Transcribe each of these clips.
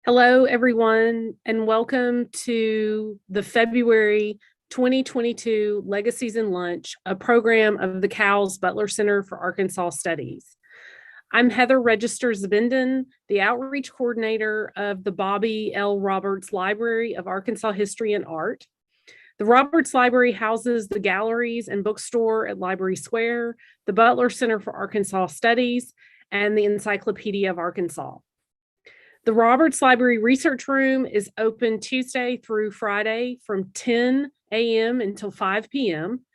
Hello, everyone, and welcome to the February 2022 Legacies and Lunch, a program of the Cowles Butler Center for Arkansas Studies. I'm Heather Register Zabindon, the outreach coordinator of the Bobby L. Roberts Library of Arkansas History and Art. The Roberts Library houses the galleries and bookstore at Library Square, the Butler Center for Arkansas Studies, and the Encyclopedia of Arkansas. The Roberts Library Research Room is open Tuesday through Friday from 10 a.m. until 5 p.m.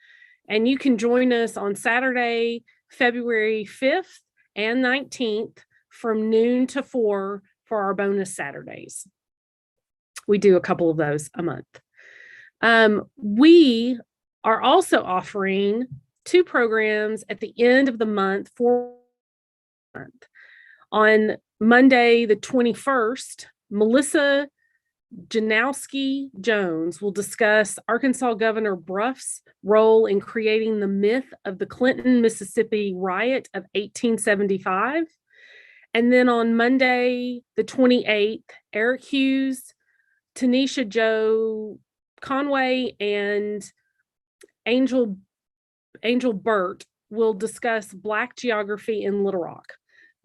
And you can join us on Saturday, February 5th and 19th from noon to 4 for our bonus Saturdays. We do a couple of those a month. We are also offering 2 programs at the end of the month for the month. On Monday, the 21st, Melissa Janowski Jones will discuss Arkansas Governor Bruff's role in creating the myth of the Clinton, Mississippi riot of 1875. And then on Monday, the 28th, Eric Hughes, Tanisha Joe Conway, and Angel Burt will discuss Black geography in Little Rock.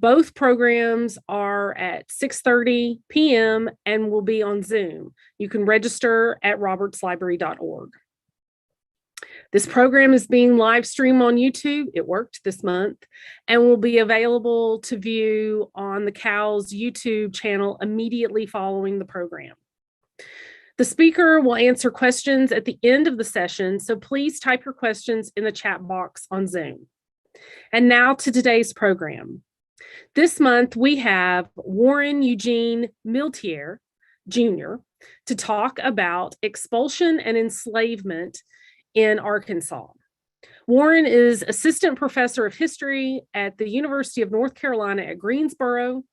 Both programs are at 6:30 p.m. and will be on Zoom. You can register at robertslibrary.org. This program is being live streamed on YouTube. It worked this month and will be available to view on the Cowles YouTube channel immediately following the program. The speaker will answer questions at the end of the session, so please type your questions in the chat box on Zoom. And now to today's program. This month, we have Warren Eugene Milteer Jr. to talk about expulsion and enslavement in Arkansas. Warren is assistant professor of history at the University of North Carolina at Greensboro.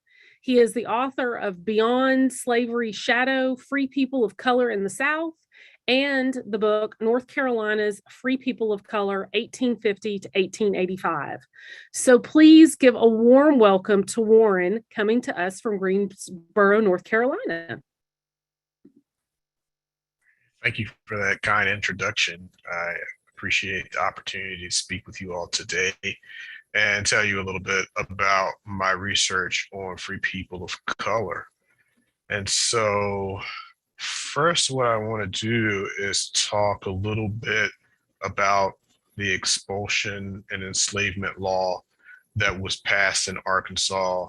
He is the author of Beyond Slavery's Shadow, Free People of Color in the South, and the book North Carolina's Free People of Color, 1850 to 1885. So please give a warm welcome to Warren, coming to us from Greensboro, North Carolina. Thank you for that kind introduction. I appreciate the opportunity to speak with you all today and tell you a little bit about my research on free people of color. And so first, what I want to do is talk a little bit about the Expulsion and Enslavement Law that was passed in Arkansas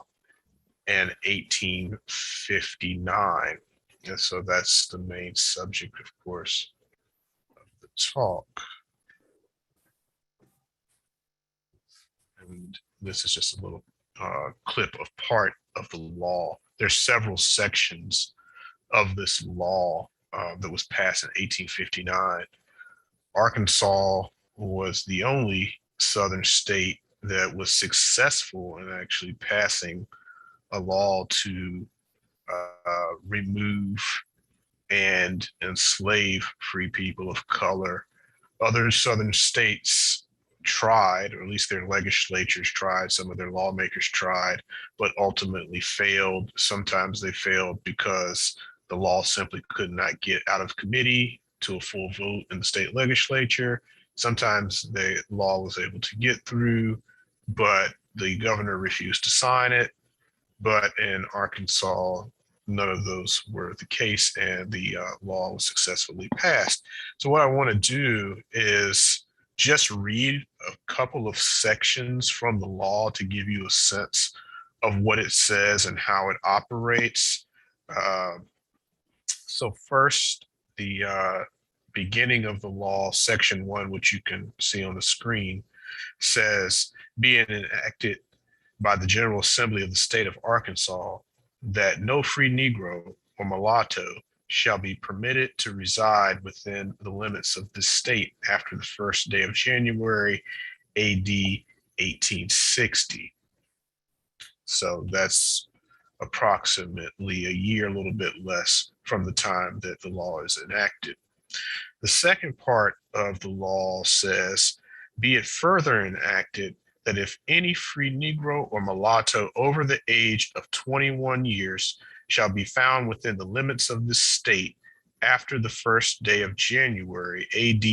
in 1859. And so that's the main subject, of course, of the talk. And this is just a little clip of part of the law. There's several sections of this law that was passed in 1859. Arkansas was the only southern state that was successful in actually passing a law to remove and enslave free people of color. Other southern states tried, or at least their legislatures tried, some of their lawmakers tried, but ultimately failed. Sometimes they failed because the law simply could not get out of committee to a full vote in the state legislature. Sometimes the law was able to get through, but the governor refused to sign it. But in Arkansas, none of those were the case, and the law was successfully passed. So what I want to do is just read a couple of sections from the law to give you a sense of what it says and how it operates. So first, the beginning of the law, section 1, which you can see on the screen, says, being enacted by the General Assembly of the state of Arkansas, that no free Negro or mulatto shall be permitted to reside within the limits of the state after the first day of January, AD 1860. So that's approximately a year, a little bit less from the time that the law is enacted. The second part of the law says, be it further enacted that if any free Negro or mulatto over the age of 21 years shall be found within the limits of the state after the first day of January, AD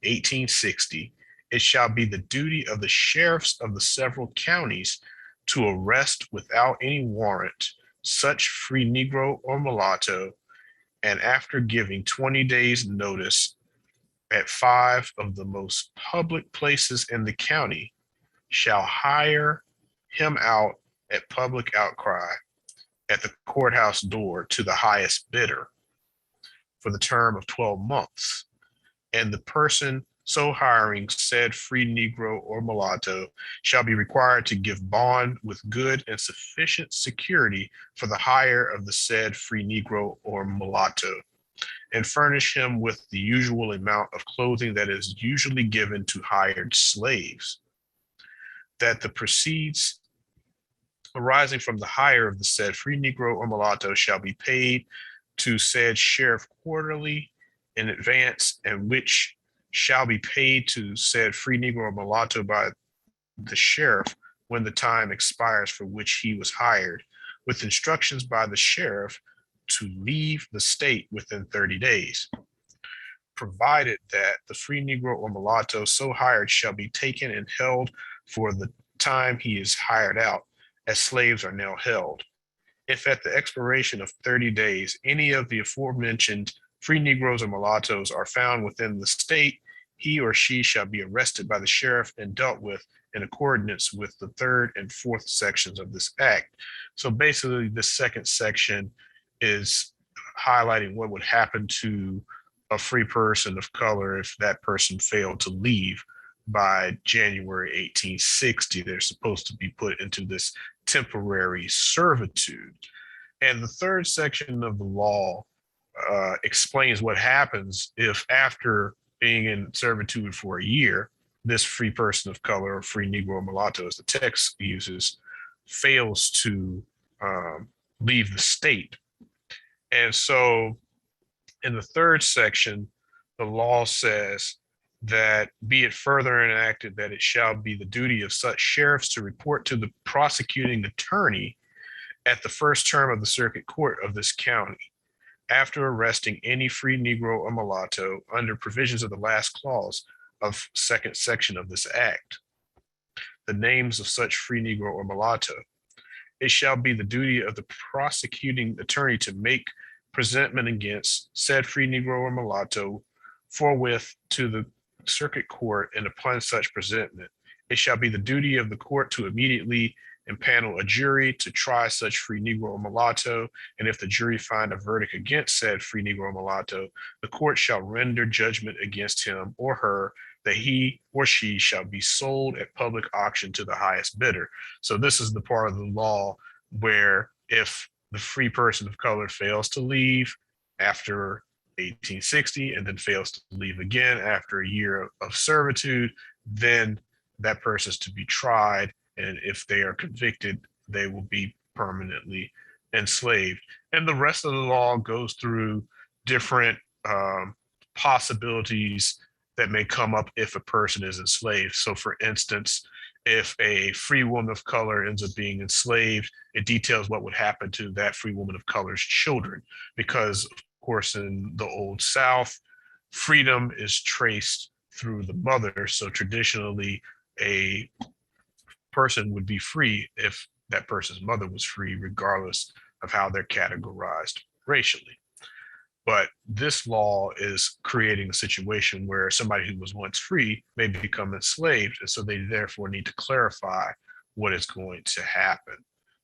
1860, it shall be the duty of the sheriffs of the several counties to arrest without any warrant such free Negro or mulatto, and after giving 20 days notice at 5 of the most public places in the county, shall hire him out at public outcry at the courthouse door to the highest bidder for the term of 12 months. And the person so hiring said free Negro or mulatto shall be required to give bond with good and sufficient security for the hire of the said free Negro or mulatto, and furnish him with the usual amount of clothing that is usually given to hired slaves. That the proceeds arising from the hire of the said free Negro or mulatto shall be paid to said sheriff quarterly in advance, and which shall be paid to said free Negro or mulatto by the sheriff when the time expires for which he was hired, with instructions by the sheriff to leave the state within 30 days, provided that the free Negro or mulatto so hired shall be taken and held for the time he is hired out, as slaves are now held. If at the expiration of 30 days, any of the aforementioned free Negroes or mulattoes are found within the state, he or she shall be arrested by the sheriff and dealt with in accordance with the 3rd and 4th sections of this act. So basically, the 2nd section is highlighting what would happen to a free person of color if that person failed to leave by January 1860. They're supposed to be put into this temporary servitude. And the 3rd section of the law explains what happens if, after being in servitude for a year, this free person of color, or free Negro or mulatto, as the text uses, fails to leave the state. And so in the 3rd section, the law says that be it further enacted that it shall be the duty of such sheriffs to report to the prosecuting attorney at the first term of the circuit court of this county, after arresting any free Negro or mulatto under provisions of the last clause of 2nd section of this act, the names of such free Negro or mulatto. It shall be the duty of the prosecuting attorney to make presentment against said free Negro or mulatto forthwith to the circuit court, and upon such presentment, it shall be the duty of the court to immediately impanel a jury to try such free Negro or mulatto, and if the jury find a verdict against said free Negro or mulatto, the court shall render judgment against him or her that he or she shall be sold at public auction to the highest bidder. So this is the part of the law where if the free person of color fails to leave after 1860 and then fails to leave again after a year of servitude, then that person is to be tried, and if they are convicted, they will be permanently enslaved. And the rest of the law goes through different possibilities that may come up if a person is enslaved. So for instance, if a free woman of color ends up being enslaved, it details what would happen to that free woman of color's children, because of course in the Old South, freedom is traced through the mother. So traditionally, a person would be free if that person's mother was free, regardless of how they're categorized racially. But this law is creating a situation where somebody who was once free may become enslaved. And so they therefore need to clarify what is going to happen.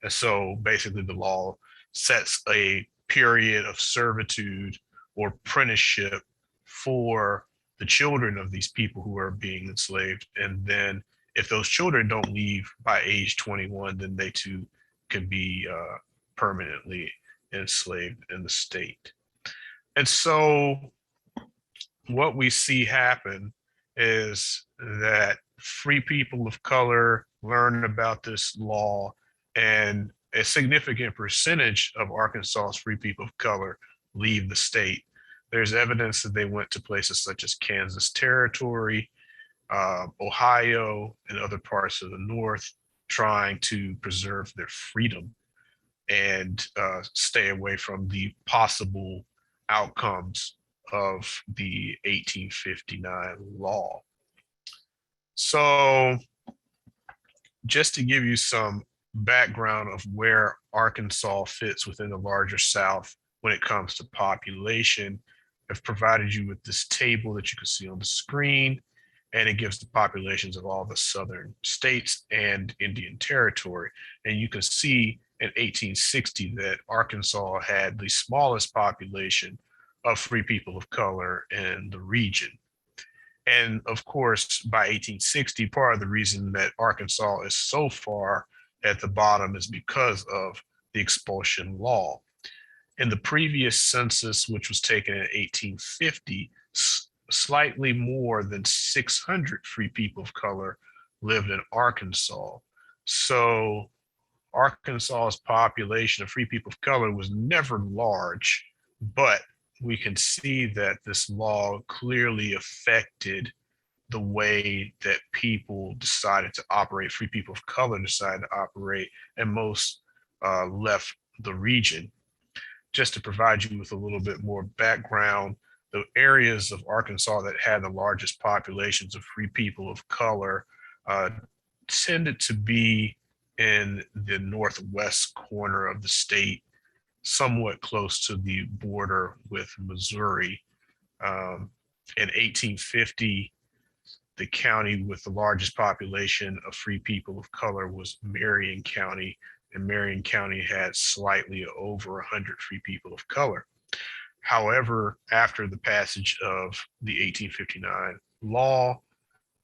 And so basically the law sets a period of servitude or apprenticeship for the children of these people who are being enslaved. And then if those children don't leave by age 21, then they too can be permanently enslaved in the state. And so what we see happen is that free people of color learn about this law, and a significant percentage of Arkansas's free people of color leave the state. There's evidence that they went to places such as Kansas Territory, Ohio, and other parts of the North, trying to preserve their freedom. and stay away from the possible outcomes of the 1859 law. So just to give you some background of where Arkansas fits within the larger South when it comes to population, I've provided you with this table that you can see on the screen, and it gives the populations of all the southern states and Indian Territory. And you can see in 1860 that Arkansas had the smallest population of free people of color in the region. And of course, by 1860, part of the reason that Arkansas is so far at the bottom is because of the Expulsion Law. In the previous census, which was taken in 1850, slightly more than 600 free people of color lived in Arkansas. So Arkansas's population of free people of color was never large, but we can see that this law clearly affected the way that people decided to operate, free people of color decided to operate, and most left the region. Just to provide you with a little bit more background, the areas of Arkansas that had the largest populations of free people of color tended to be in the northwest corner of the state, somewhat close to the border with Missouri. In 1850, the county with the largest population of free people of color was Marion County, and Marion County had slightly over 100 free people of color. However, after the passage of the 1859 law,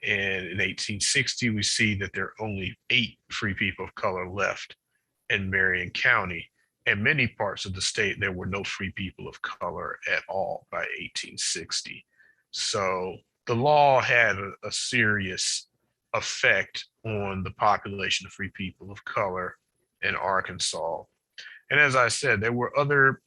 and in 1860, we see that there are only 8 free people of color left in Marion County. In many parts of the state, there were no free people of color at all by 1860. So the law had a serious effect on the population of free people of color in Arkansas. And as I said, there were other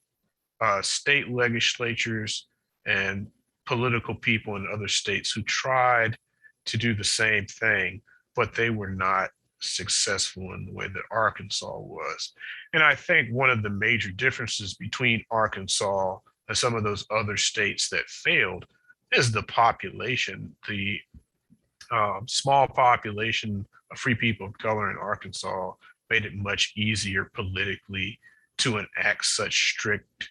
state legislatures and political people in other states who tried to do the same thing, but they were not successful in the way that Arkansas was. And I think one of the major differences between Arkansas and some of those other states that failed is the population. The small population of free people of color in Arkansas made it much easier politically to enact such strict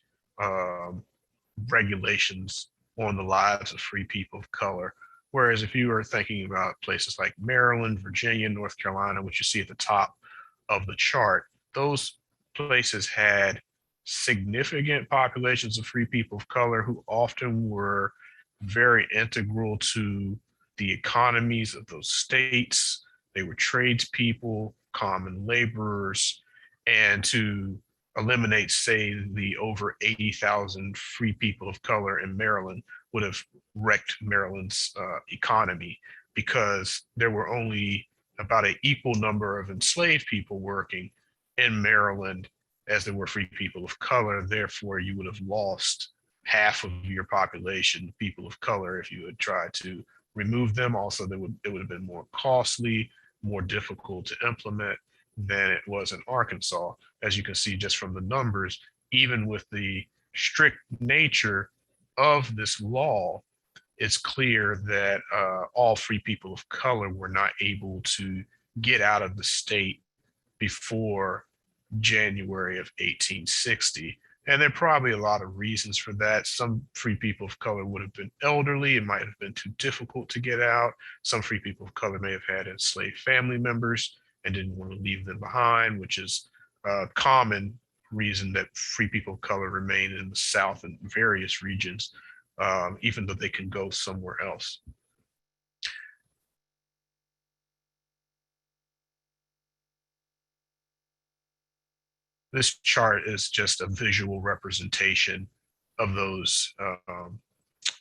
regulations on the lives of free people of color. Whereas if you are thinking about places like Maryland, Virginia, North Carolina, which you see at the top of the chart, those places had significant populations of free people of color who often were very integral to the economies of those states. They were tradespeople, common laborers, and to eliminate, say, the over 80,000 free people of color in Maryland would have wrecked Maryland's economy, because there were only about an equal number of enslaved people working in Maryland as there were free people of color. Therefore, you would have lost half of your population, people of color, if you had tried to remove them. Also, it would have been more costly, more difficult to implement than it was in Arkansas. As you can see just from the numbers, even with the strict nature of this law, it's clear that all free people of color were not able to get out of the state before January of 1860. And there are probably a lot of reasons for that. Some free people of color would have been elderly. It might have been too difficult to get out. Some free people of color may have had enslaved family members and didn't want to leave them behind, which is a common reason that free people of color remain in the South in various regions, even though they can go somewhere else. This chart is just a visual representation of those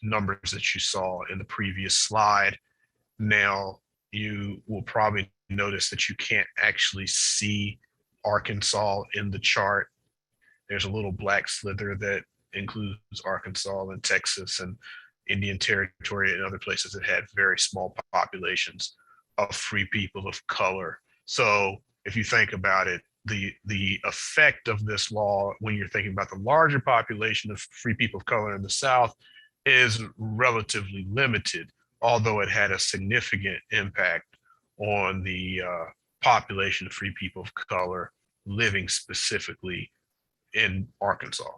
numbers that you saw in the previous slide. Now, you will probably notice that you can't actually see Arkansas in the chart. There's a little black slither that includes Arkansas and Texas and Indian Territory and other places that had very small populations of free people of color. So if you think about it, the effect of this law, when you're thinking about the larger population of free people of color in the South, is relatively limited, although it had a significant impact on the population of free people of color living specifically in Arkansas.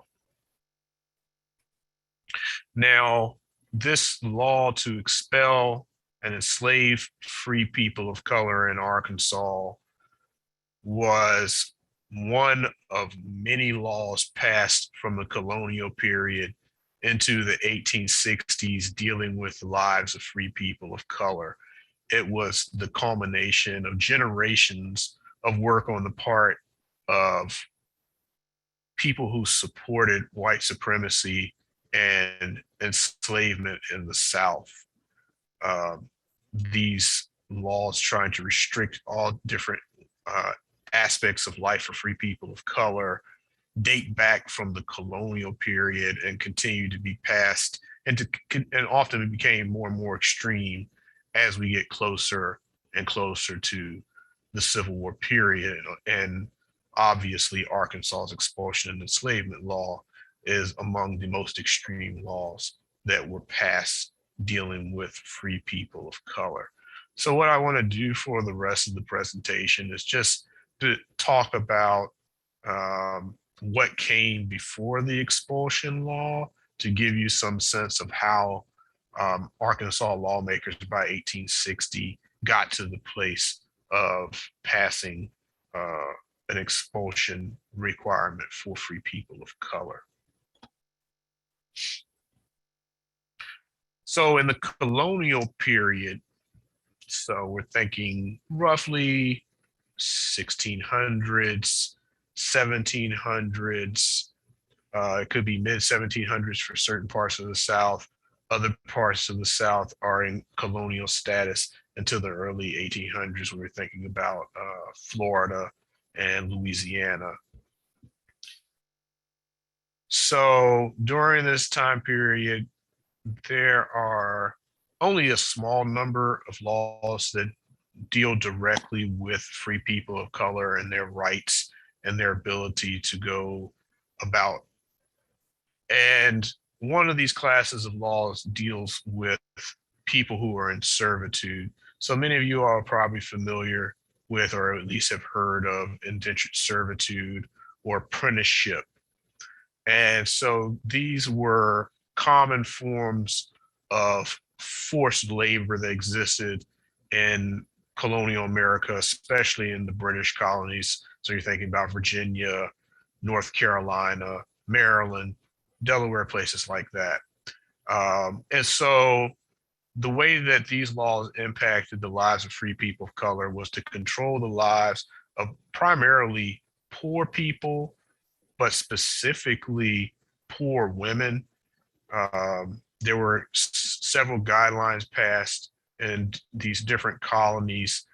Now, this law to expel and enslave free people of color in Arkansas was one of many laws passed from the colonial period into the 1860s dealing with the lives of free people of color. It was the culmination of generations of work on the part of people who supported white supremacy and enslavement in the South. These laws trying to restrict all different aspects of life for free people of color date back from the colonial period and continue to be passed, and often it became more and more extreme as we get closer and closer to the Civil War period. And obviously, Arkansas's Expulsion and Enslavement Law is among the most extreme laws that were passed dealing with free people of color. So what I want to do for the rest of the presentation is just to talk about what came before the expulsion law, to give you some sense of how Arkansas lawmakers by 1860 got to the place of passing an expulsion requirement for free people of color. So in the colonial period, so we're thinking roughly 1600s, 1700s, it could be mid 1700s for certain parts of the South. Other parts of the South are in colonial status until the early 1800s when we're thinking about Florida and Louisiana. So during this time period, there are only a small number of laws that deal directly with free people of color and their rights and their ability to go about. And one of these classes of laws deals with people who are in servitude. So many of you are probably familiar with, or at least have heard of, indentured servitude or apprenticeship. And so these were common forms of forced labor that existed in colonial America, especially in the British colonies. So you're thinking about Virginia, North Carolina, Maryland, Delaware, places like that. And so the way that these laws impacted the lives of free people of color was to control the lives of primarily poor people, but specifically poor women. There were several guidelines passed in these different colonies,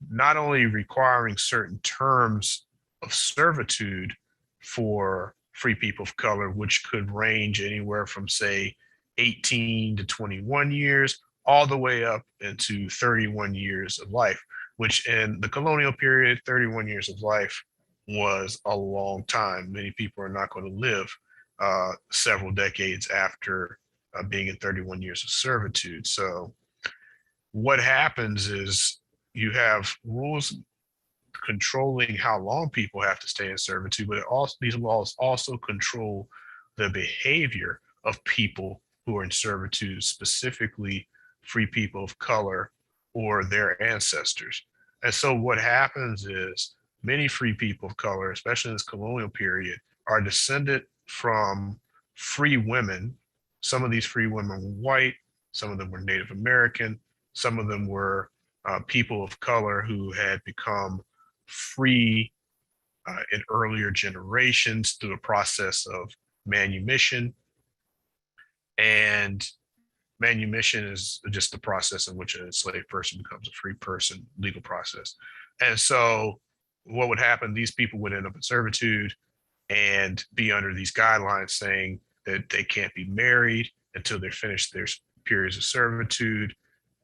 not only requiring certain terms of servitude for free people of color, which could range anywhere from, say, 18 to 21 years, all the way up into 31 years of life, which in the colonial period, 31 years of life was a long time. Many people are not going to live several decades after being in 31 years of servitude. So what happens is you have rules controlling how long people have to stay in servitude, but these laws also control the behavior of people who are in servitude, specifically free people of color or their ancestors. And so what happens is many free people of color, especially in this colonial period, are descended from free women. Some of these free women were white, some of them were Native American, some of them were people of color who had become free in earlier generations through a process of manumission. And manumission is just the process in which an enslaved person becomes a free person, legal process. And so what would happen, these people would end up in servitude and be under these guidelines saying that they can't be married until they finish their periods of servitude,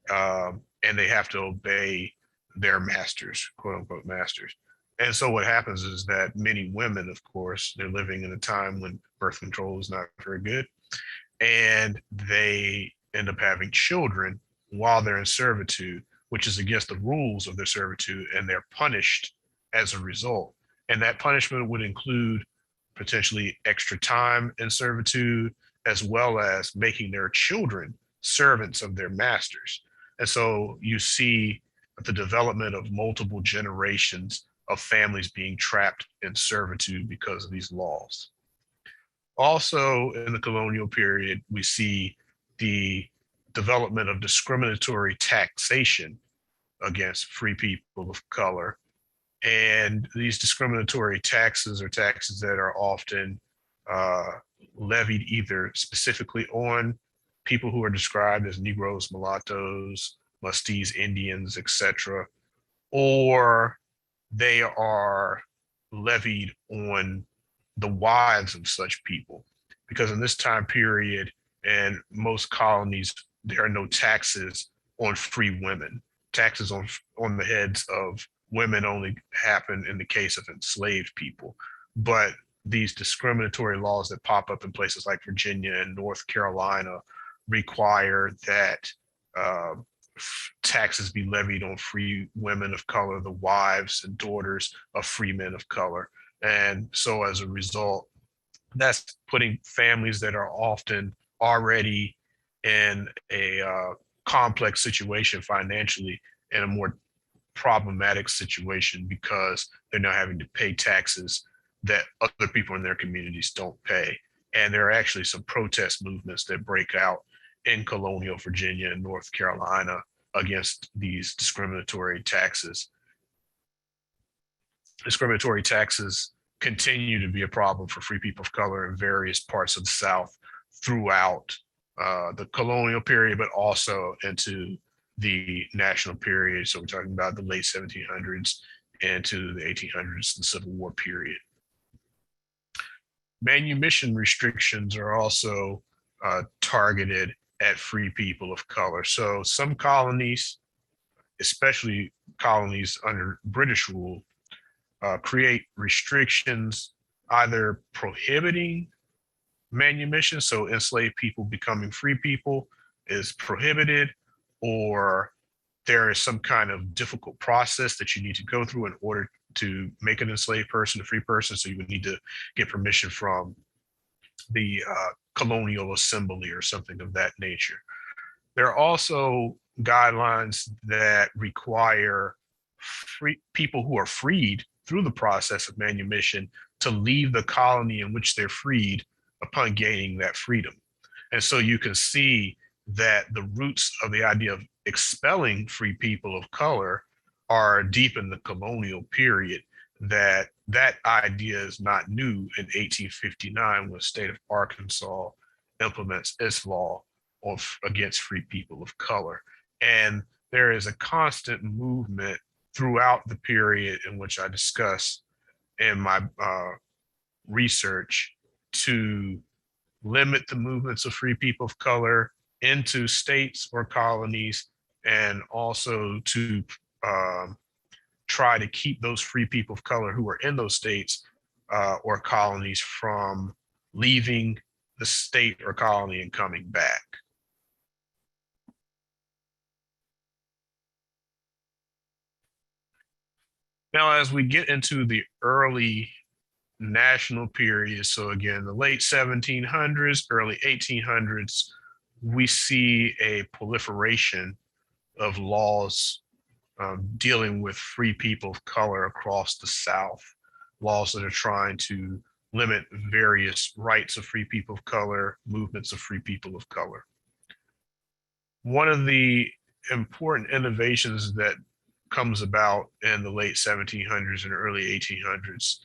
and they have to obey their masters, quote unquote masters. And so what happens is that many women, of course, they're living in a time when birth control is not very good, and they end up having children while they're in servitude, which is against the rules of their servitude, and they're punished as a result. And that punishment would include potentially extra time in servitude, as well as making their children servants of their masters. And so you see the development of multiple generations of families being trapped in servitude because of these laws. Also, in the colonial period, we see the development of discriminatory taxation against free people of color. And these discriminatory taxes are taxes that are often uh, levied either specifically on people who are described as Negroes, Mulattoes, Mustees, Indians, etc., or they are levied on the wives of such people. Because in this time period, and most colonies, there are no taxes on free women. Taxes on the heads of women only happen in the case of enslaved people. But these discriminatory laws that pop up in places like Virginia and North Carolina require that uh, taxes be levied on free women of color, the wives and daughters of free men of color. And so as a result, that's putting families that are often already in a complex situation financially in a more problematic situation because they're now having to pay taxes that other people in their communities don't pay. And there are actually some protest movements that break out in colonial Virginia and North Carolina against these discriminatory taxes. Discriminatory taxes continue to be a problem for free people of color in various parts of the South throughout the colonial period, but also into the national period. So we're talking about the late 1700s into the 1800s, the Civil War period. Manumission restrictions are also targeted at free people of color. So some colonies, especially colonies under British rule, create restrictions either prohibiting manumission, so enslaved people becoming free people is prohibited, or there is some kind of difficult process that you need to go through in order to make an enslaved person a free person. So you would need to get permission from the colonial assembly or something of that nature. There are also guidelines that require free people who are freed through the process of manumission to leave the colony in which they're freed upon gaining that freedom. And so you can see that the roots of the idea of expelling free people of color are deep in the colonial period, that that idea is not new in 1859 when the state of Arkansas implements its law against free people of color. And there is a constant movement throughout the period in which I discuss in my research to limit the movements of free people of color into states or colonies, and also to try to keep those free people of color who are in those states or colonies from leaving the state or colony and coming back. Now, as we get into the early national period, so again, the late 1700s, early 1800s, we see a proliferation of laws dealing with free people of color across the South, laws that are trying to limit various rights of free people of color, movements of free people of color. One of the important innovations that comes about in the late 1700s and early 1800s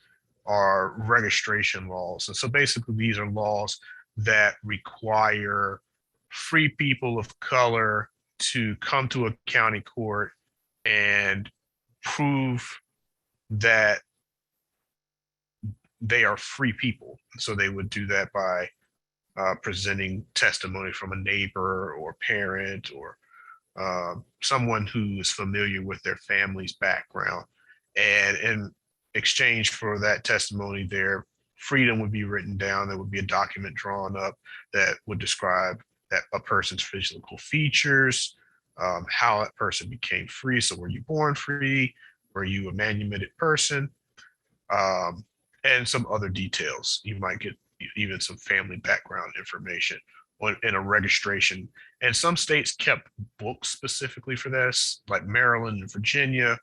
are registration laws. And so basically these are laws that require free people of color to come to a county court and prove that they are free people. So they would do that by presenting testimony from a neighbor or parent or someone who is familiar with their family's background. And in exchange for that testimony, their freedom would be written down. There would be a document drawn up that would describe that a person's physical features, how that person became free. So were you born free? Were you a manumitted person? Um, and some other details. You might get even some family background information in a registration. And some states kept books specifically for this, like Maryland and Virginia.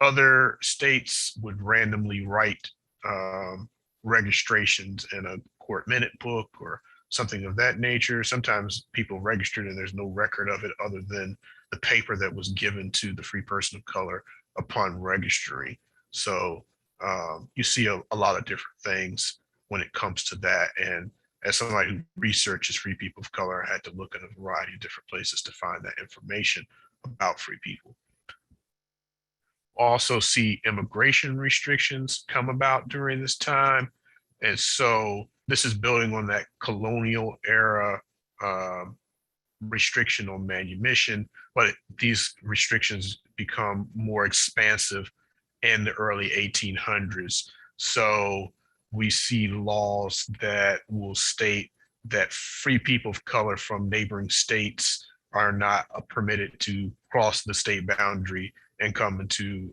Other states would randomly write um, registrations in a court minute book or something of that nature. Sometimes people registered and there's no record of it other than the paper that was given to the free person of color upon registering. So you see a lot of different things when it comes to that. And as somebody who researches free people of color, I had to look at a variety of different places to find that information about free people. Also see immigration restrictions come about during this time. And so this is building on that colonial era restriction on manumission, but these restrictions become more expansive in the early 1800s. So we see laws that will state that free people of color from neighboring states are not permitted to cross the state boundary and come into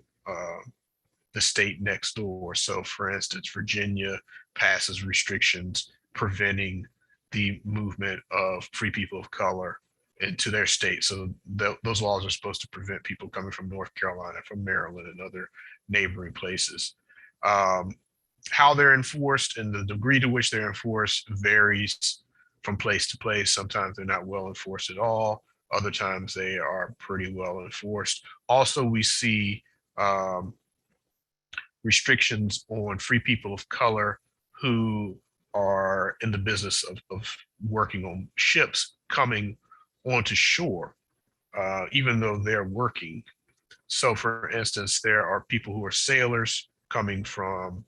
the state next door. So, for instance, Virginia passes restrictions preventing the movement of free people of color into their state. So those laws are supposed to prevent people coming from North Carolina, from Maryland, and other neighboring places. How they're enforced and the degree to which they're enforced varies from place to place. Sometimes they're not well enforced at all. Other times they are pretty well enforced. Also, we see restrictions on free people of color who are in the business of working on ships coming onto shore, even though they're working. So, for instance, there are people who are sailors coming from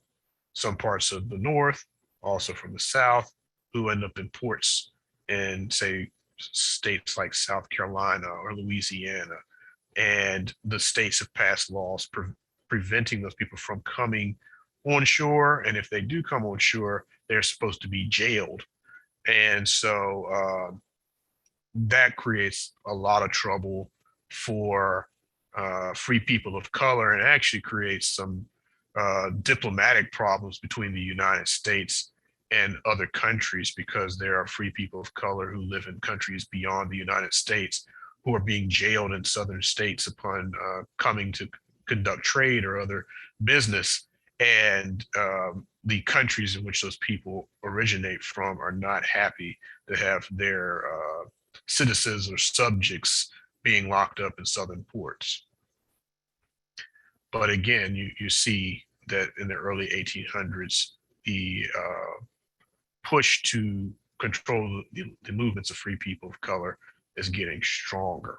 some parts of the North, also from the South, who end up in ports in, say, states like South Carolina or Louisiana. And the states have passed laws preventing those people from coming on shore. And if they do come on shore, they're supposed to be jailed. And so that creates a lot of trouble for free people of color, and actually creates some diplomatic problems between the United States and other countries, because there are free people of color who live in countries beyond the United States who are being jailed in southern states upon coming to conduct trade or other business. And the countries in which those people originate from are not happy to have their citizens or subjects being locked up in southern ports. But again, you see that in the early 1800s, the push to control the movements of free people of color is getting stronger.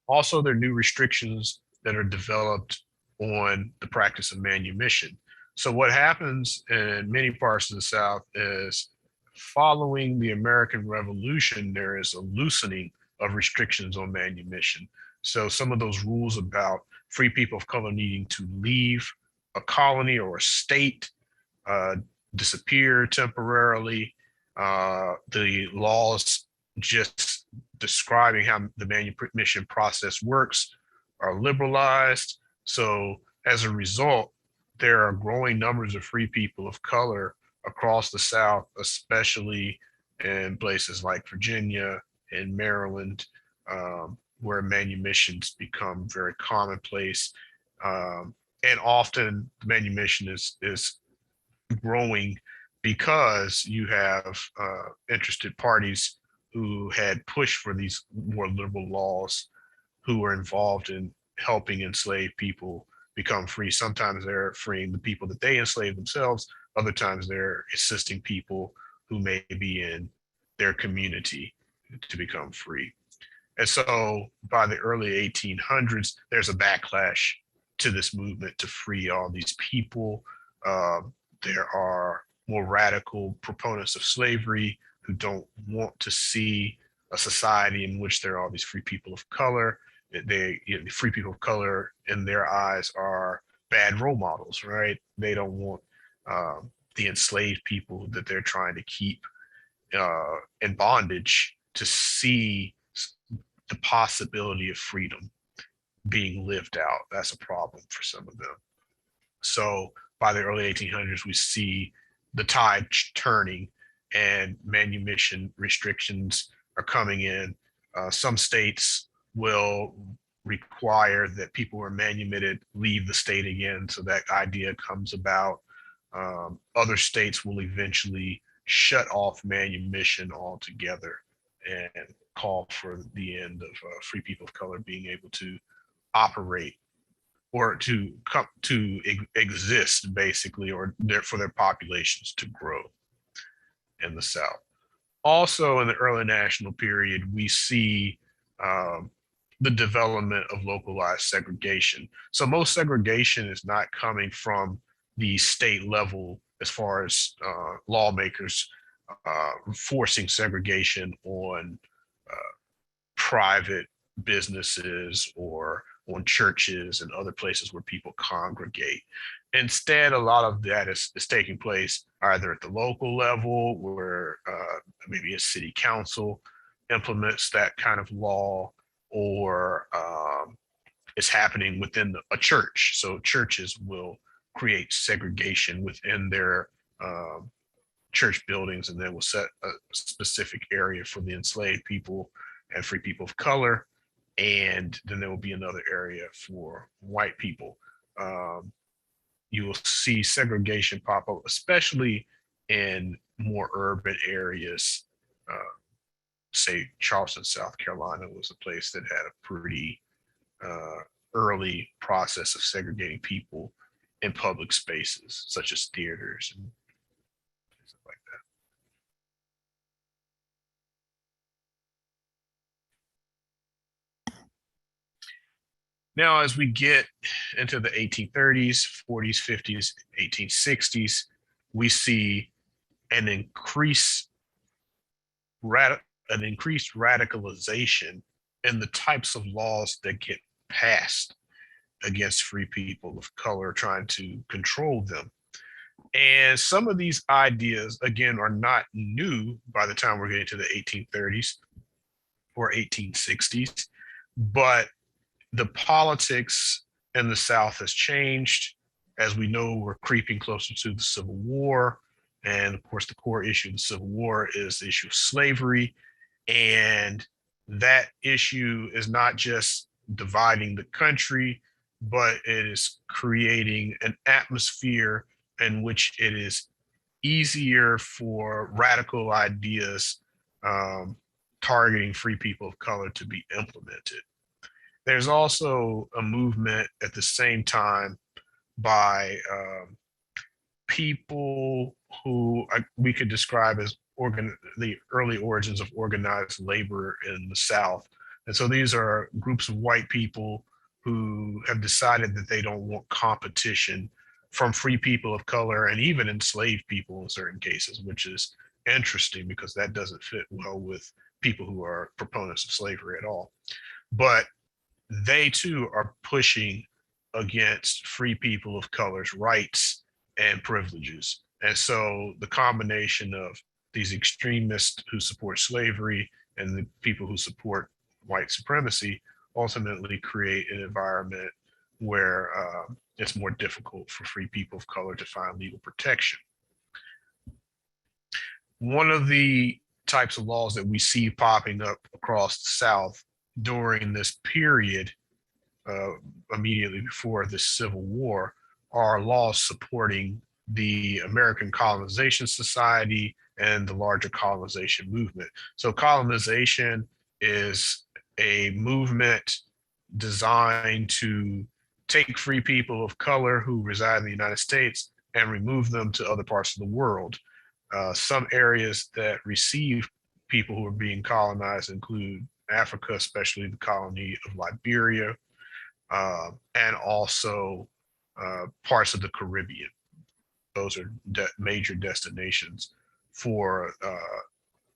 Also, there are new restrictions that are developed on the practice of manumission. So what happens in many parts of the South is, following the American Revolution, there is a loosening of restrictions on manumission. So some of those rules about free people of color needing to leave a colony or a state disappear temporarily. The laws just describing how the manumission process works are liberalized. So as a result, there are growing numbers of free people of color across the South, especially in places like Virginia and Maryland, where manumissions become very commonplace. And often manumission is growing because you have interested parties who had pushed for these more liberal laws, who are involved in helping enslaved people become free. Sometimes they're freeing the people that they enslaved themselves. Other times they're assisting people who may be in their community to become free. And so by the early 1800s, there's a backlash to this movement to free all these people. There are more radical proponents of slavery who don't want to see a society in which there are all these free people of color. Free people of color, in their eyes, are bad role models, right? They don't want the enslaved people that they're trying to keep in bondage to see the possibility of freedom being lived out. That's a problem for some of them. So by the early 1800s, we see the tide turning and manumission restrictions are coming in. Some states will require that people who are manumitted leave the state again. So that idea comes about. Other states will eventually shut off manumission altogether and call for the end of free people of color being able to operate or to come to exist, basically, or for their populations to grow in the South. Also, in the early national period, we see the development of localized segregation. So most segregation is not coming from the state level as far as lawmakers forcing segregation on private businesses or on churches and other places where people congregate. Instead, a lot of that is taking place either at the local level, where maybe a city council implements that kind of law, or it's happening within a church. So churches will create segregation within their church buildings, and then will set a specific area for the enslaved people and free people of color, and then there will be another area for white people. You will see segregation pop up, especially in more urban areas. Say Charleston, South Carolina was a place that had a pretty early process of segregating people in public spaces, such as theaters and things like that. Now, as we get into the 1830s, 40s, 50s, 1860s, we see an increased radicalization in the types of laws that get passed against free people of color, trying to control them. And some of these ideas, again, are not new by the time we're getting to the 1830s or 1860s, but the politics in the South has changed. As we know, we're creeping closer to the Civil War. And of course, the core issue of the Civil War is the issue of slavery. And that issue is not just dividing the country, but it is creating an atmosphere in which it is easier for radical ideas targeting free people of color to be implemented. There's also a movement at the same time by people who we could describe as the early origins of organized labor in the South. And so these are groups of white people who have decided that they don't want competition from free people of color and even enslaved people in certain cases, which is interesting because that doesn't fit well with people who are proponents of slavery at all. But they too are pushing against free people of color's rights and privileges. And so the combination of these extremists who support slavery and the people who support white supremacy ultimately create an environment where it's more difficult for free people of color to find legal protection. One of the types of laws that we see popping up across the South during this period, immediately before the Civil War, are laws supporting the American Colonization Society and the larger colonization movement. So colonization is a movement designed to take free people of color who reside in the United States and remove them to other parts of the world. Some areas that receive people who are being colonized include Africa, especially the colony of Liberia, and also parts of the Caribbean. Those are major destinations for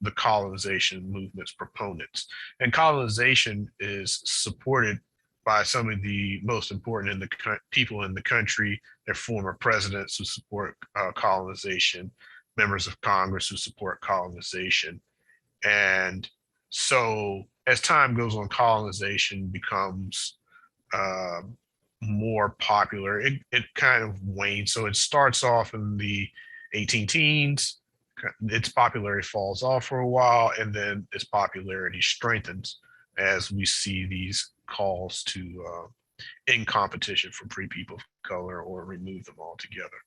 the colonization movement's proponents. And colonization is supported by some of the most important in the people in the country, their former presidents who support colonization, members of Congress who support colonization. And so as time goes on, colonization becomes uh, more popular. It kind of wanes. So it starts off in the 18 teens, its popularity falls off for a while, and then its popularity strengthens as we see these calls to end competition for free people of color or remove them altogether.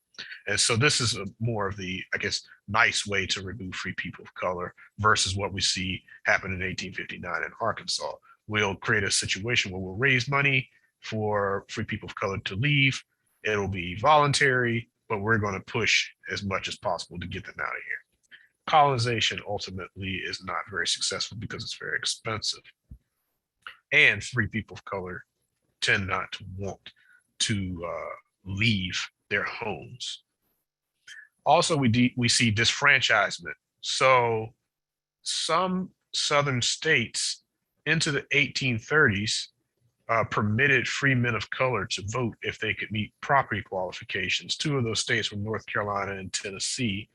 And so this is more of the, I guess, nice way to remove free people of color versus what we see happen in 1859 in Arkansas. We'll create a situation where we'll raise money for free people of color to leave. It'll be voluntary, but we're going to push as much as possible to get them out of here. Colonization ultimately is not very successful because it's very expensive. And free people of color tend not to want to leave their homes. Also, we see disfranchisement. So some southern states into the 1830s permitted free men of color to vote if they could meet property qualifications. Two of those states were North Carolina and Tennessee.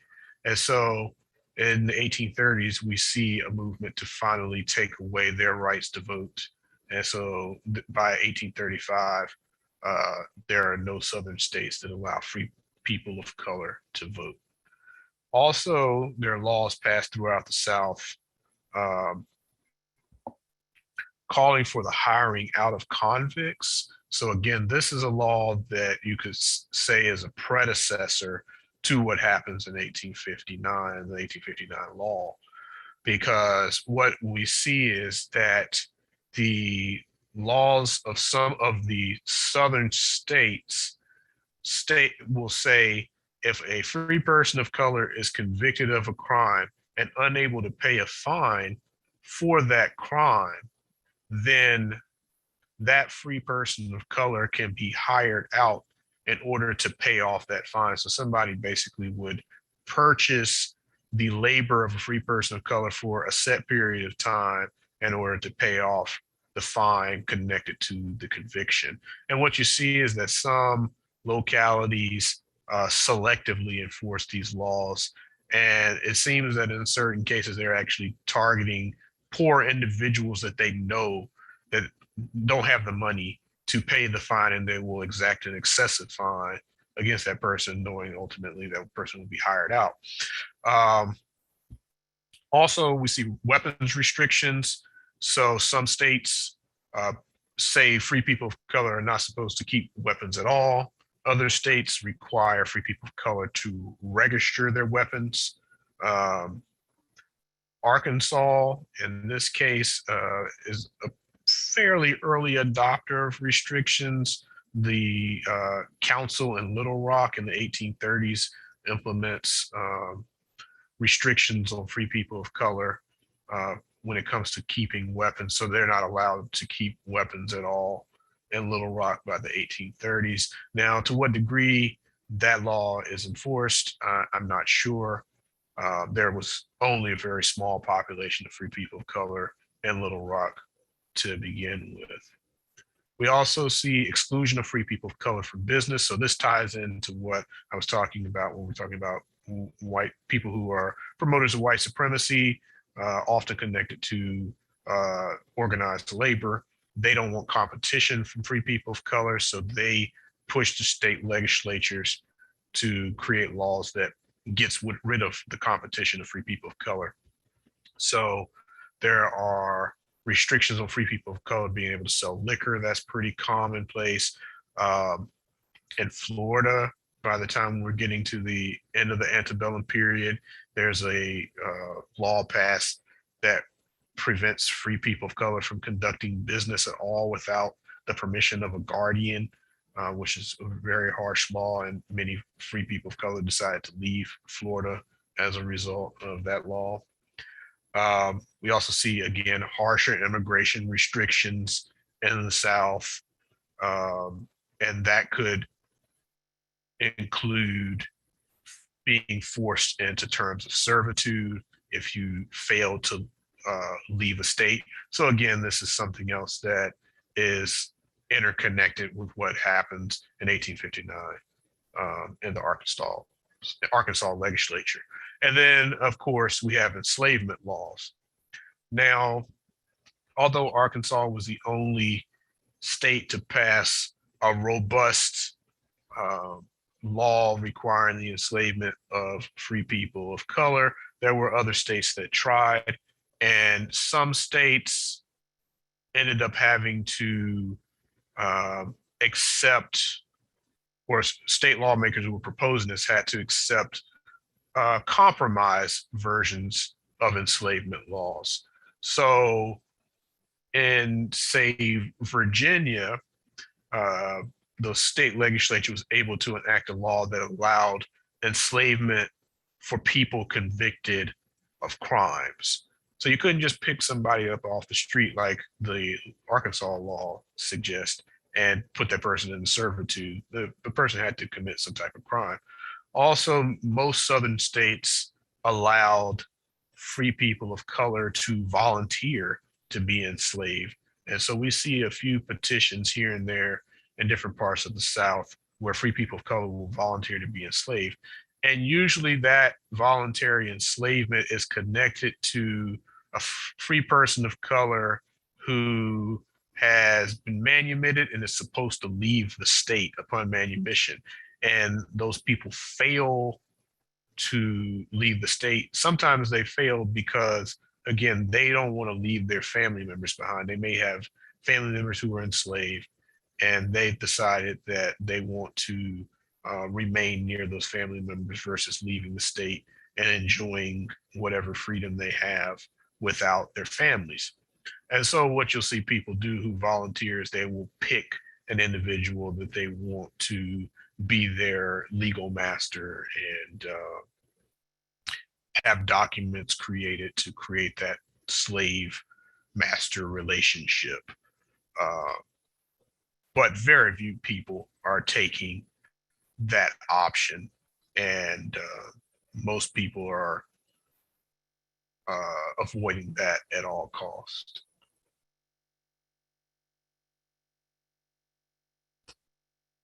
And so in the 1830s, we see a movement to finally take away their rights to vote. And so by 1835, there are no southern states that allow free people of color to vote. Also, there are laws passed throughout the South um, calling for the hiring out of convicts. So again, this is a law that you could say is a predecessor to what happens in 1859, the 1859 law, because what we see is that the laws of some of the southern states will say if a free person of color is convicted of a crime and unable to pay a fine for that crime, then that free person of color can be hired out in order to pay off that fine. So somebody basically would purchase the labor of a free person of color for a set period of time in order to pay off the fine connected to the conviction. And what you see is that some localities selectively enforce these laws. And it seems that in certain cases, they're actually targeting poor individuals that they know that don't have the money to pay the fine, and they will exact an excessive fine against that person, knowing ultimately that person will be hired out. Also, we see weapons restrictions. So some states say free people of color are not supposed to keep weapons at all. Other states require free people of color to register their weapons. Arkansas, in this case, is a fairly early adopter of restrictions. The council in Little Rock in the 1830s implements restrictions on free people of color when it comes to keeping weapons. So they're not allowed to keep weapons at all in Little Rock by the 1830s. Now, to what degree that law is enforced, I'm not sure. There was only a very small population of free people of color in Little Rock to begin with. We also see exclusion of free people of color from business. So this ties into what I was talking about when we're talking about white people who are promoters of white supremacy, often connected to organized labor. They don't want competition from free people of color, so they push the state legislatures to create laws that gets rid of the competition of free people of color. So there are restrictions on free people of color being able to sell liquor. That's pretty commonplace. In Florida, by the time we're getting to the end of the antebellum period, there's a law passed that prevents free people of color from conducting business at all without the permission of a guardian, which is a very harsh law, and many free people of color decided to leave Florida as a result of that law. We also see, again, harsher immigration restrictions in the South, and that could include being forced into terms of servitude if you fail to leave a state. So again, this is something else that is interconnected with what happens in 1859 in the Arkansas legislature. And then, of course, we have enslavement laws. Now, although Arkansas was the only state to pass a robust law requiring the enslavement of free people of color, there were other states that tried, and some states ended up having to accept, or state lawmakers who were proposing this had to accept compromise versions of enslavement laws. So in, say, Virginia, the state legislature was able to enact a law that allowed enslavement for people convicted of crimes. So you couldn't just pick somebody up off the street like the Arkansas law suggests and put that person in servitude. The person had to commit some type of crime. Also, most southern states allowed free people of color to volunteer to be enslaved. And so we see a few petitions here and there in different parts of the South where free people of color will volunteer to be enslaved. And usually that voluntary enslavement is connected to a free person of color who has been manumitted and is supposed to leave the state upon manumission. And those people fail to leave the state. Sometimes they fail because, again, they don't want to leave their family members behind. They may have family members who were enslaved, and they've decided that they want to remain near those family members versus leaving the state and enjoying whatever freedom they have without their families. And so what you'll see people do who volunteer is they will pick an individual that they want to be their legal master and have documents created to create that slave master relationship. But very few people are taking that option, and most people are avoiding that at all costs.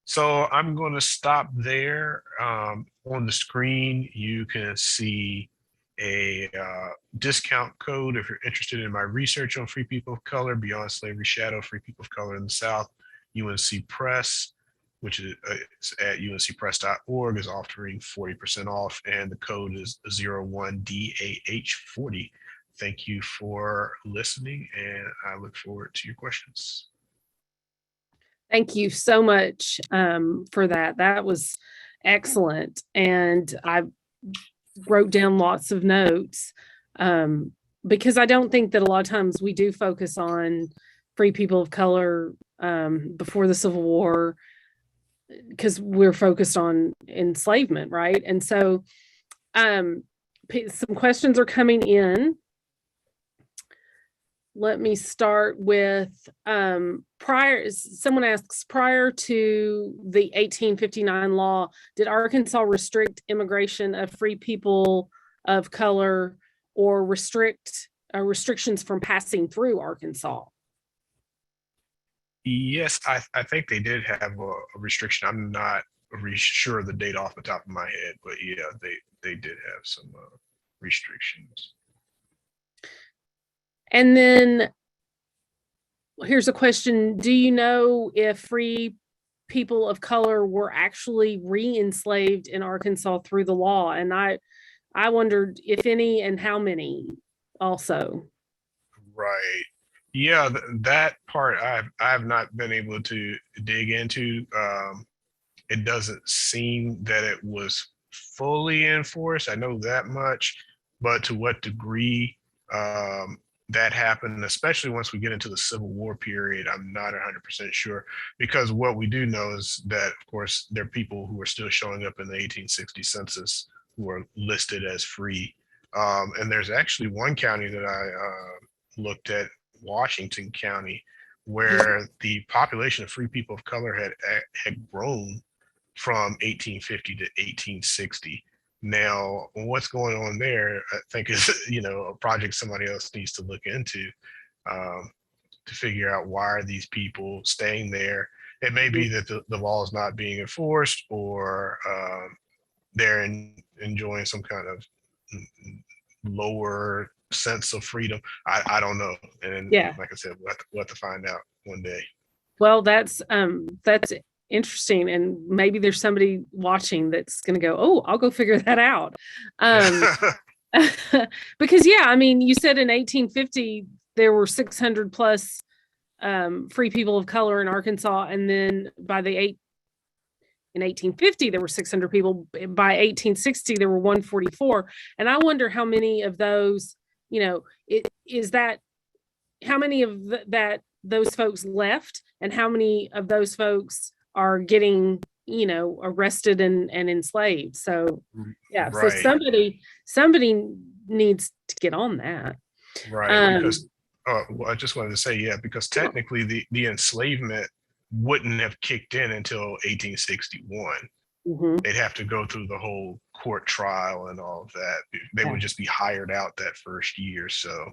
So I'm going to stop there. On the screen, you can see a discount code if you're interested in my research on free people of color, Beyond Slavery Shadow, Free People of Color in the South. UNC Press, which is at uncpress.org, is offering 40% off, and the code is 01DAH40. Thank you for listening, and I look forward to your questions. Thank you so much for that. That was excellent. And I wrote down lots of notes because I don't think that a lot of times we do focus on free people of color before the Civil War because we're focused on enslavement, right? And so some questions are coming in. Let me start with someone asks, prior to the 1859 law, did Arkansas restrict immigration of free people of color or restrict restrictions from passing through Arkansas? Yes, I think they did have a restriction. I'm not sure of the date off the top of my head, but yeah, they did have some restrictions. And then here's a question. Do you know if free people of color were actually re-enslaved in Arkansas through the law? And I wondered if any and how many also. Right. Yeah, that part I have not been able to dig into. It doesn't seem that it was fully enforced. I know that much, but to what degree that happened, especially once we get into the Civil War period, I'm not 100% sure, because what we do know is that, of course, there are people who are still showing up in the 1860 census who are listed as free. And there's actually one county that I looked at, Washington County, where the population of free people of color had grown from 1850 to 1860. Now, what's going on there, I think is, a project somebody else needs to look into to figure out why are these people staying there. It may be that the law is not being enforced, or they're enjoying some kind of lower sense of freedom. I don't know. And Yeah. like I said, we'll have to find out one day. Well, that's interesting. And maybe there's somebody watching that's going to go, oh, I'll go figure that out. Because, yeah, I mean, you said in 1850, there were 600 plus free people of color in Arkansas. And then in 1850, there were 600 people. By 1860, there were 144. And I wonder how many of those, how many of those folks left, and how many of those folks are getting, arrested and enslaved. So, yeah, right. So somebody needs to get on that. Right. Because I just wanted to say, yeah, because technically the enslavement wouldn't have kicked in until 1861. Mm-hmm. They'd have to go through the whole court trial and all of that. They would just be hired out that first year. So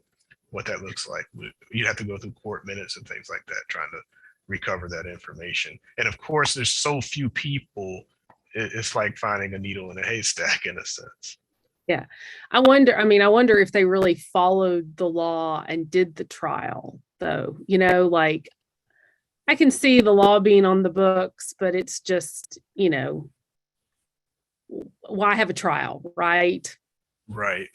what that looks like, you'd have to go through court minutes and things like that, trying to recover that information. And of course, there's so few people, it's like finding a needle in a haystack in a sense. Yeah. I wonder if they really followed the law and did the trial, though. Like, I can see the law being on the books, but it's just, why have a trial, right? Right.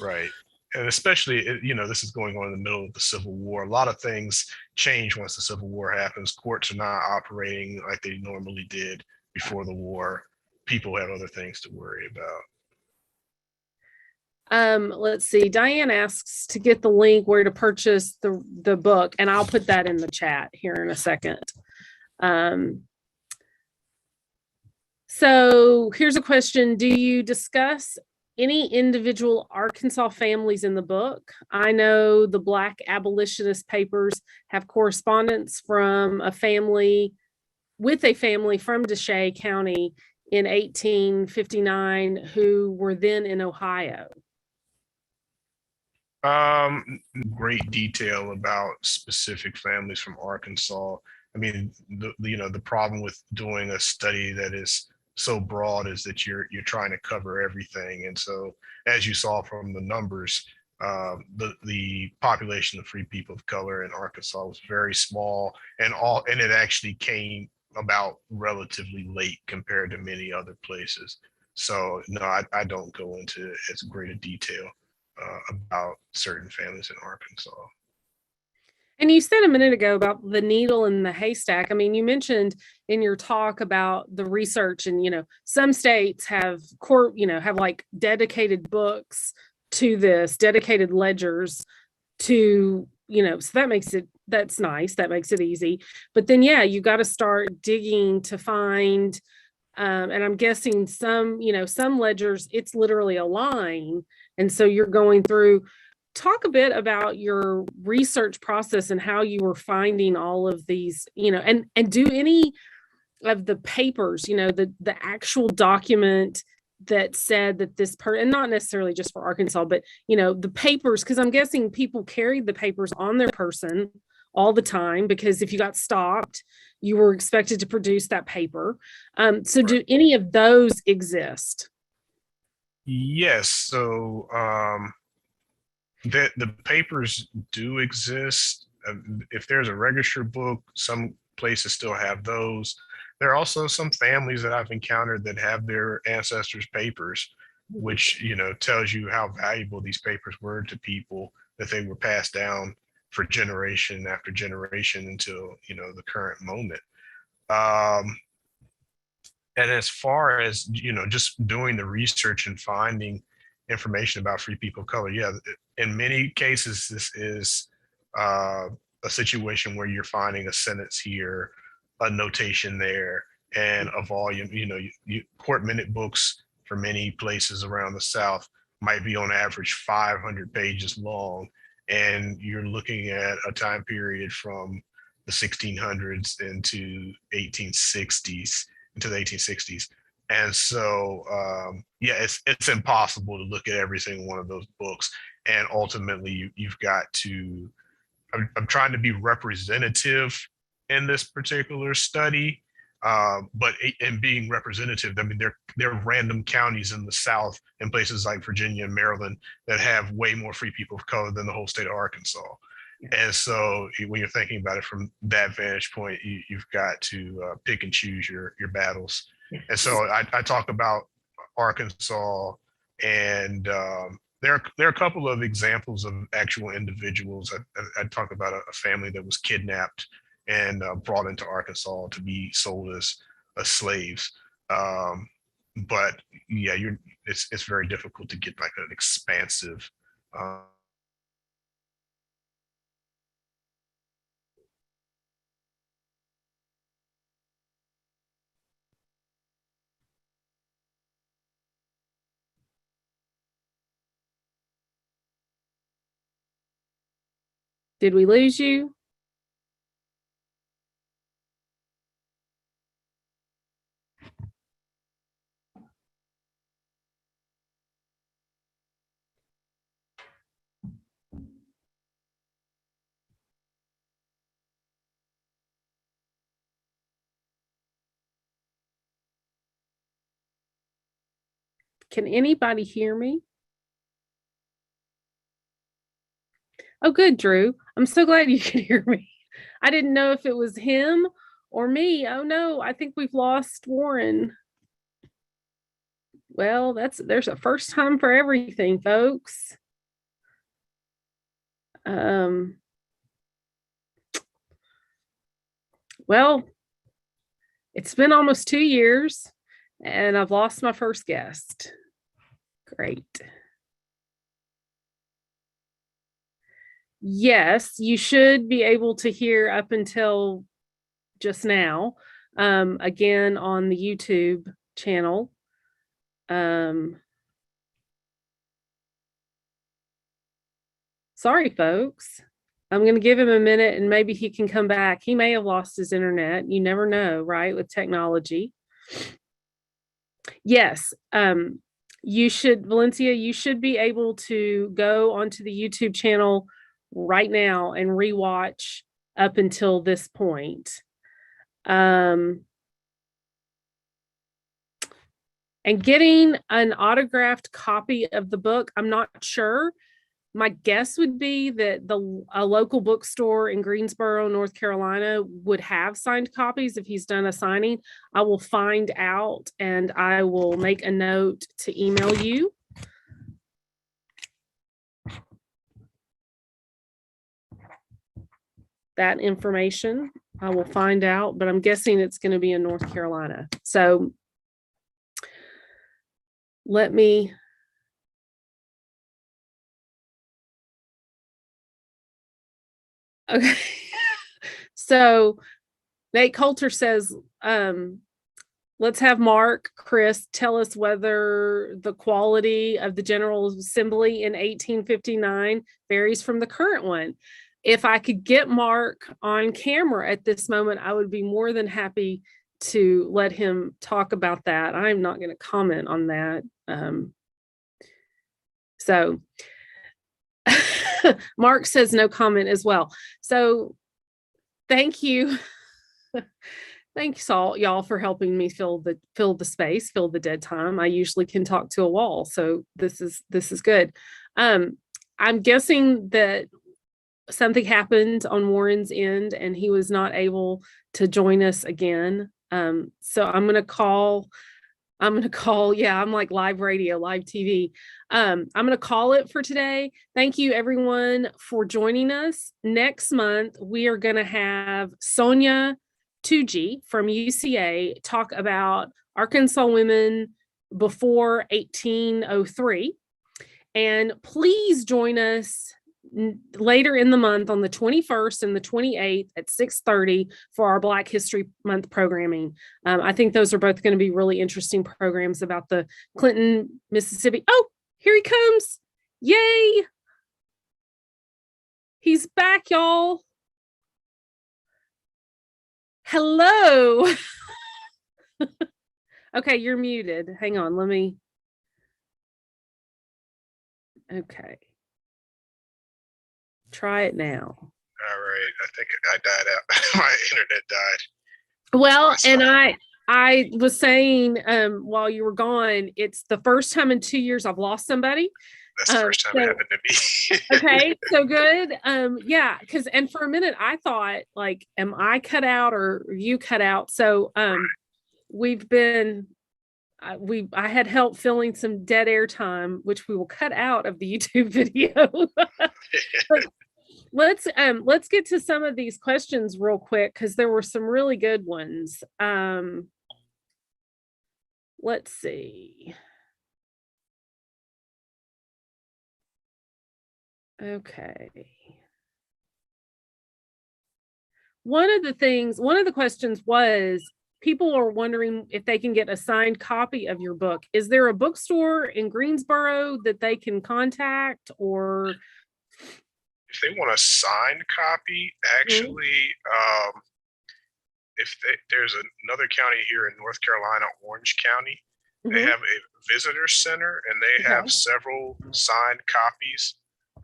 Right. And especially, this is going on in the middle of the Civil War. A lot of things change once the Civil War happens. Courts are not operating like they normally did before the war. People have other things to worry about. Let's see. Diane asks to get the link where to purchase the book, and I'll put that in the chat here in a second. So here's a question. Do you discuss any individual Arkansas families in the book? I know the Black abolitionist papers have correspondence from a family from DeShay County in 1859 who were then in Ohio. Great detail about specific families from Arkansas. I mean, the problem with doing a study that is so broad is that you're trying to cover everything. And so, as you saw from the numbers, the population of free people of color in Arkansas was very small, and it actually came about relatively late compared to many other places. So no, I don't go into as great a detail about certain families in Arkansas. And you said a minute ago about the needle in the haystack. I mean, you mentioned in your talk about the research, and some states have have like dedicated books to this, dedicated ledgers to, so that's nice. That makes it easy. But then, yeah, you got to start digging to find, and I'm guessing some ledgers, it's literally a line. And so you're going through. Talk a bit about your research process and how you were finding all of these, and do any of the papers, the actual document that said that this and not necessarily just for Arkansas, but, the papers, because I'm guessing people carried the papers on their person all the time, because if you got stopped, you were expected to produce that paper. So right. Do any of those exist? Yes. So, the papers do exist. If there's a register book, some places still have those. There are also some families that I've encountered that have their ancestors' papers, which tells you how valuable these papers were to people, that they were passed down for generation after generation until the current moment. And as far as just doing the research and finding information about free people of color, yeah, in many cases this is a situation where you're finding a sentence here, a notation there, and a volume. Court minute books for many places around the South might be on average 500 pages long, and you're looking at a time period from the 1600s into the 1860s. And so, yeah, it's impossible to look at every single one of those books. And ultimately, you've got to I'm trying to be representative in this particular study. But in being representative, I mean, there are random counties in the South and places like Virginia and Maryland that have way more free people of color than the whole state of Arkansas. And so when you're thinking about it from that vantage point, you've got to pick and choose your battles. And so I talk about Arkansas, and there are a couple of examples of actual individuals. I talk about a family that was kidnapped and brought into Arkansas to be sold as slaves. But yeah, it's very difficult to get like an expansive. Did we lose you? Can anybody hear me? Oh, good, Drew. I'm so glad you can hear me. I didn't know if it was him or me. Oh no, I think we've lost Warren. Well, there's a first time for everything, folks. Well, it's been almost 2 years and I've lost my first guest. Great. Yes, you should be able to hear up until just now, again on the YouTube channel. Sorry, folks. I'm going to give him a minute and maybe he can come back. He may have lost his internet. You never know, right? With technology. Yes. You should, Valencia, you should be able to go onto the YouTube channel right now and rewatch up until this point. And getting an autographed copy of the book, I'm not sure. My guess would be that a local bookstore in Greensboro, North Carolina would have signed copies if he's done a signing. I will find out and I will make a note to email you. That information. I will find out, but I'm guessing it's going to be in North Carolina. So let me. Okay. So Nate Coulter says, let's have Mark, Chris, tell us whether the quality of the General Assembly in 1859 varies from the current one. If I could get Mark on camera at this moment, I would be more than happy to let him talk about that. I'm not going to comment on that. So Mark says no comment as well. So thank you. Thanks all y'all for helping me fill the space, fill the dead time. I usually can talk to a wall, so this is good. I'm guessing that something happened on Warren's end and he was not able to join us again. So I'm gonna call, yeah, I'm like live radio, live TV. I'm gonna call it for today. Thank you everyone for joining us. Next month, we are gonna have Sonia Tuji from UCA talk about Arkansas women before 1803. And please join us later in the month on the 21st and the 28th at 6:30 for our Black History Month programming. I think those are both going to be really interesting programs about the Clinton, Mississippi. Oh, here he comes. Yay. He's back, y'all. Hello. Okay, you're muted. Hang on, let me. Okay. Try it now. All right. I think I died out. My internet died. Well, and I was saying while you were gone, it's the first time in 2 years I've lost somebody. That's the first time it happened to me. Okay, so good. Yeah, because and for a minute I thought, like, am I cut out or you cut out? So we've been I had help filling some dead air time, which we will cut out of the YouTube video. But let's get to some of these questions real quick because there were some really good ones. Let's see. Okay. One of the questions was, people are wondering if they can get a signed copy of your book. Is there a bookstore in Greensboro that they can contact, or if they want a signed copy, actually, there's another county here in North Carolina, Orange County. They have a visitor center, and they have several signed copies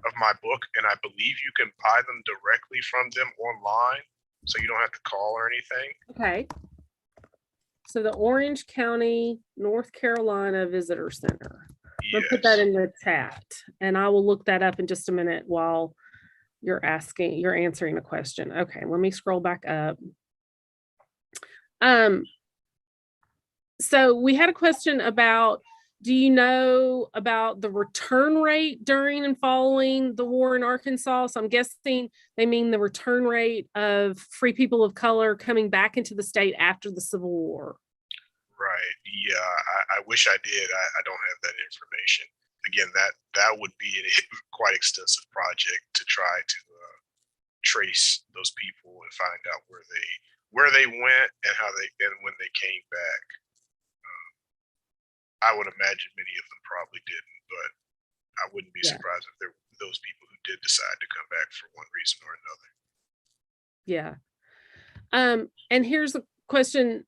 of my book, and I believe you can buy them directly from them online, so you don't have to call or anything. Okay. So the Orange County, North Carolina Visitor Center. Yes. Let's put that in the chat, and I will look that up in just a minute while you're answering a question. Okay, let me scroll back up. So we had a question about, do you know about the return rate during and following the war in Arkansas? So I'm guessing they mean the return rate of free people of color coming back into the state after the Civil War. Right. Yeah, I wish I did. I don't have that information. Again, that would be a quite extensive project to try to trace those people and find out where they went and when they came back. I would imagine many of them probably didn't, but I wouldn't be surprised if there were those people who did decide to come back for one reason or another. Yeah. And here's a question.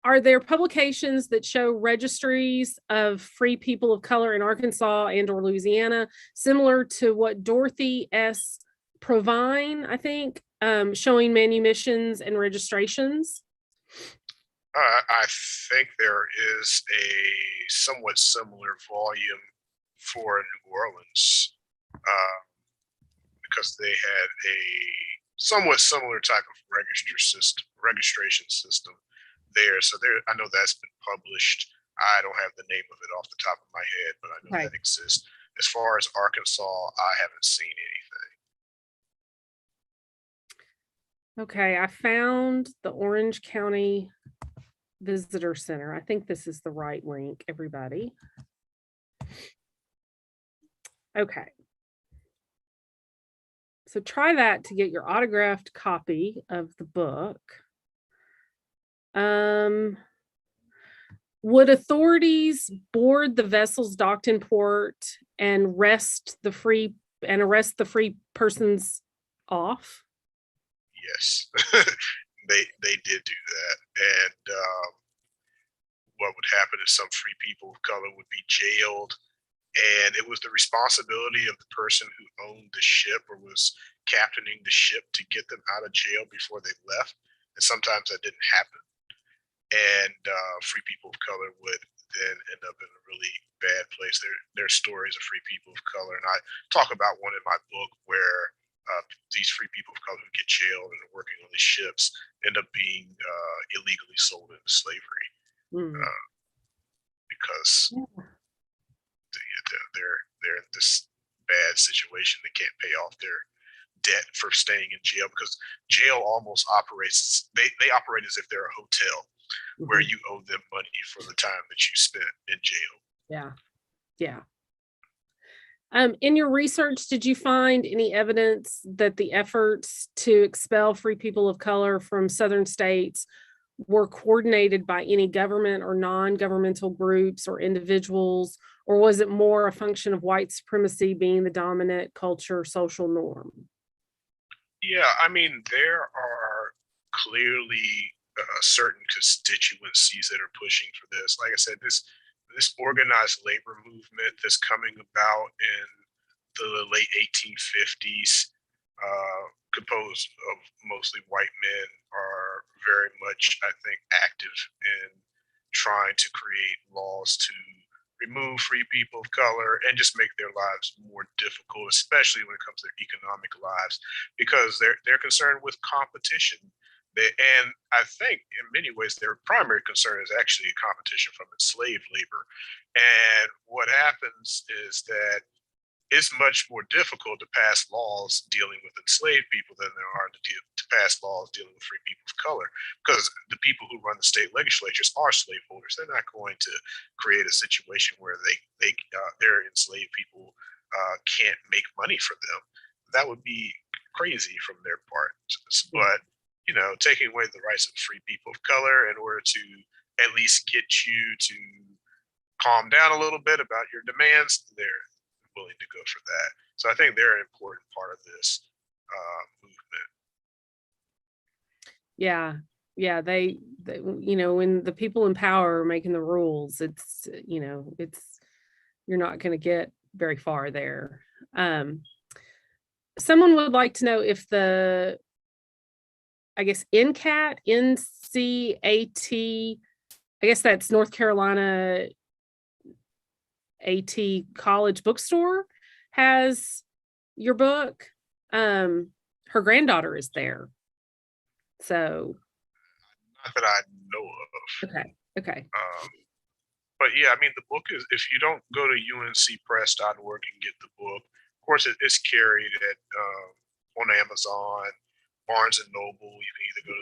Are there publications that show registries of free people of color in Arkansas and or Louisiana, similar to what Dorothy S. Provine, I think, showing manumissions and registrations? I think there is a somewhat similar volume for New Orleans because they had a somewhat similar type of registration system there. So I know that's been published. I don't have the name of it off the top of my head, but I know that exists. As far as Arkansas, I haven't seen anything. Okay, I found the Orange County Visitor Center. I think this is the right link, everybody. Okay. So try that to get your autographed copy of the book. Would authorities board the vessels docked in port and arrest the free persons off? Yes, they did do that, and what would happen is some free people of color would be jailed, and it was the responsibility of the person who owned the ship or was captaining the ship to get them out of jail before they left. And sometimes that didn't happen, and free people of color would then end up in a really bad place. There are stories of free people of color, and I talk about one in my book where these free people of color who get jailed and are working on the ships end up being illegally sold into slavery because they're in this bad situation. They can't pay off their debt for staying in jail because jail almost operates. They operate as if they're a hotel where you owe them money for the time that you spent in jail. Yeah. In your research, did you find any evidence that the efforts to expel free people of color from Southern states were coordinated by any government or non-governmental groups or individuals, or was it more a function of white supremacy being the dominant culture, social norm? Yeah, I mean, there are clearly certain constituencies that are pushing for this. Like I said, this organized labor movement that's coming about in the late 1850s composed of mostly white men, are very much, I think, active in trying to create laws to remove free people of color and just make their lives more difficult, especially when it comes to their economic lives, because they're concerned with competition. And I think in many ways their primary concern is actually competition from enslaved labor. And what happens is that it's much more difficult to pass laws dealing with enslaved people than there are to pass laws dealing with free people of color, because the people who run the state legislatures are slaveholders. They're not going to create a situation where their enslaved people can't make money for them. That would be crazy from their part. But taking away the rights of free people of color in order to at least get you to calm down a little bit about your demands, they're willing to go for that. So I think they're an important part of this movement. Yeah, they when the people in power are making the rules, it's you're not going to get very far there. Someone would like to know if the, I guess, NCAT, NCAT, I guess that's North Carolina AT College Bookstore, has your book. Her granddaughter is there. So. Not that I know of. Okay. But yeah, I mean, the book is, if you don't go to uncpress.org and get the book, of course, it's carried at on Amazon, Barnes and Noble. You can either go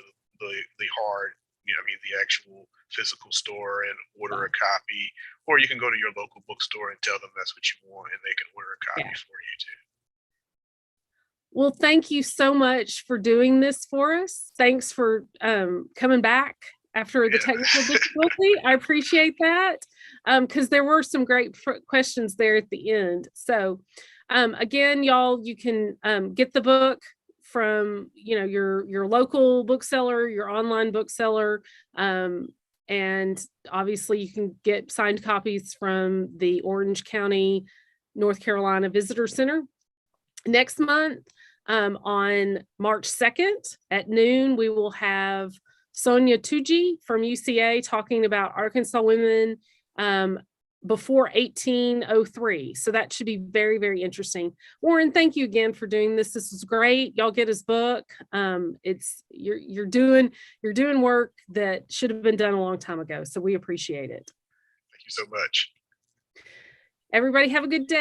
to the hard, the actual physical store and order a copy, or you can go to your local bookstore and tell them that's what you want, and they can order a copy for you too. Well, thank you so much for doing this for us. Thanks for coming back after the technical difficulty. I appreciate that, because there were some great questions there at the end. So again, y'all, you can get the book from your local bookseller, your online bookseller, and obviously you can get signed copies from the Orange County, North Carolina Visitor Center. Next month, on March 2nd at noon, we will have Sonia Tuji from UCA talking about Arkansas women before 1803. So that should be very, very interesting. Warren, thank you again for doing this. This was great. Y'all get his book. You're doing work that should have been done a long time ago. So we appreciate it. Thank you so much. Everybody have a good day.